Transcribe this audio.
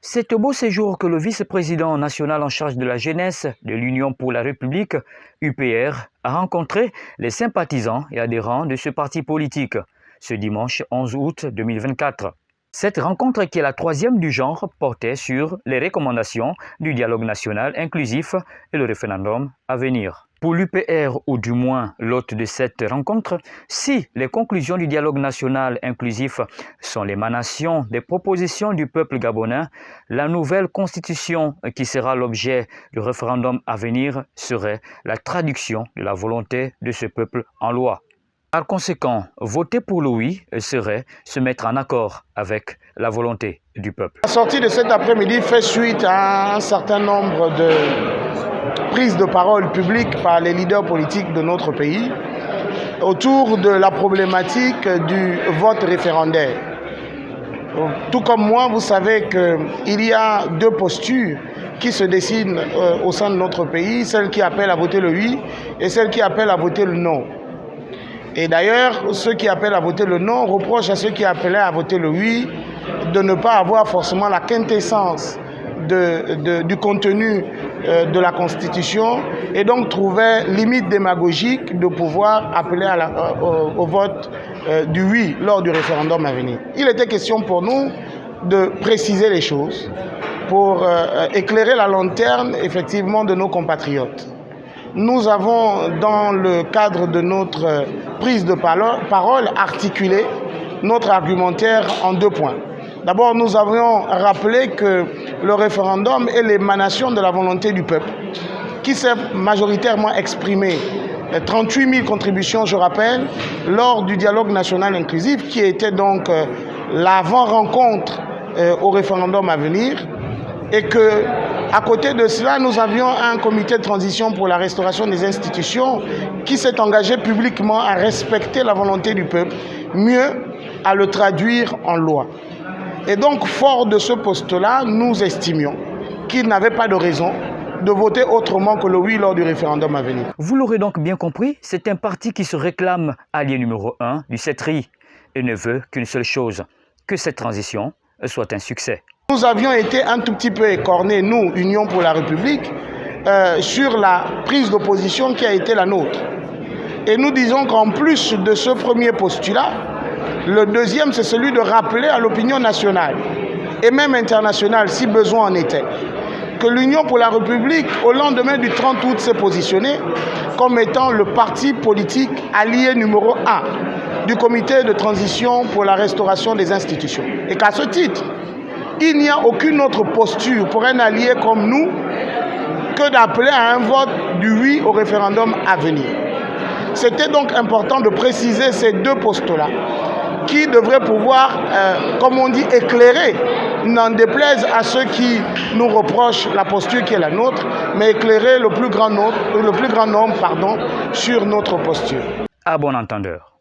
C'est au beau séjour que le vice-président national en charge de la jeunesse de l'Union pour la République, UPR, a rencontré les sympathisants et adhérents de ce parti politique ce dimanche 11 août 2024. Cette rencontre, qui est la troisième du genre, portait sur les recommandations du dialogue national inclusif et le référendum à venir. Pour l'UPR, ou du moins l'hôte de cette rencontre, si les conclusions du dialogue national inclusif sont l'émanation des propositions du peuple gabonais, la nouvelle constitution qui sera l'objet du référendum à venir serait la traduction de la volonté de ce peuple en loi. Par conséquent, voter pour le oui serait se mettre en accord avec la volonté du peuple. La sortie de cet après-midi fait suite à un certain nombre de prises de parole publiques par les leaders politiques de notre pays autour de la problématique du vote référendaire. Tout comme moi, vous savez qu'il y a deux postures qui se dessinent au sein de notre pays, celle qui appelle à voter le oui et celle qui appelle à voter le non. Et d'ailleurs, ceux qui appellent à voter le non reprochent à ceux qui appelaient à voter le oui de ne pas avoir forcément la quintessence du contenu de la Constitution et donc trouvaient limite démagogique de pouvoir appeler au vote du oui lors du référendum à venir. Il était question pour nous de préciser les choses pour éclairer la lanterne effectivement de nos compatriotes. Nous avons, dans le cadre de notre prise de parole, articulé notre argumentaire en deux points. D'abord, nous avions rappelé que le référendum est l'émanation de la volonté du peuple, qui s'est majoritairement exprimée. 38 000 contributions, je rappelle, lors du dialogue national inclusif, qui était donc l'avant-rencontre au référendum à venir, et que, à côté de cela, nous avions un comité de transition pour la restauration des institutions qui s'est engagé publiquement à respecter la volonté du peuple, mieux à le traduire en loi. Et donc, fort de ce poste-là, nous estimions qu'il n'avait pas de raison de voter autrement que le oui lors du référendum à venir. Vous l'aurez donc bien compris, c'est un parti qui se réclame allié numéro 1 du CETRI et ne veut qu'une seule chose, que cette transition soit un succès. Nous avions été un tout petit peu écornés, nous, Union pour la République, sur la prise d'opposition qui a été la nôtre. Et nous disons qu'en plus de ce premier postulat, le deuxième, c'est celui de rappeler à l'opinion nationale, et même internationale, si besoin en était, que l'Union pour la République, au lendemain du 30 août, s'est positionnée comme étant le parti politique allié numéro 1 du comité de transition pour la restauration des institutions. Et qu'à ce titre, il n'y a aucune autre posture pour un allié comme nous que d'appeler à un vote du oui au référendum à venir. C'était donc important de préciser ces deux postes-là qui devraient pouvoir, comme on dit, éclairer, n'en déplaise à ceux qui nous reprochent la posture qui est la nôtre, mais éclairer le plus grand nombre sur notre posture. À bon entendeur.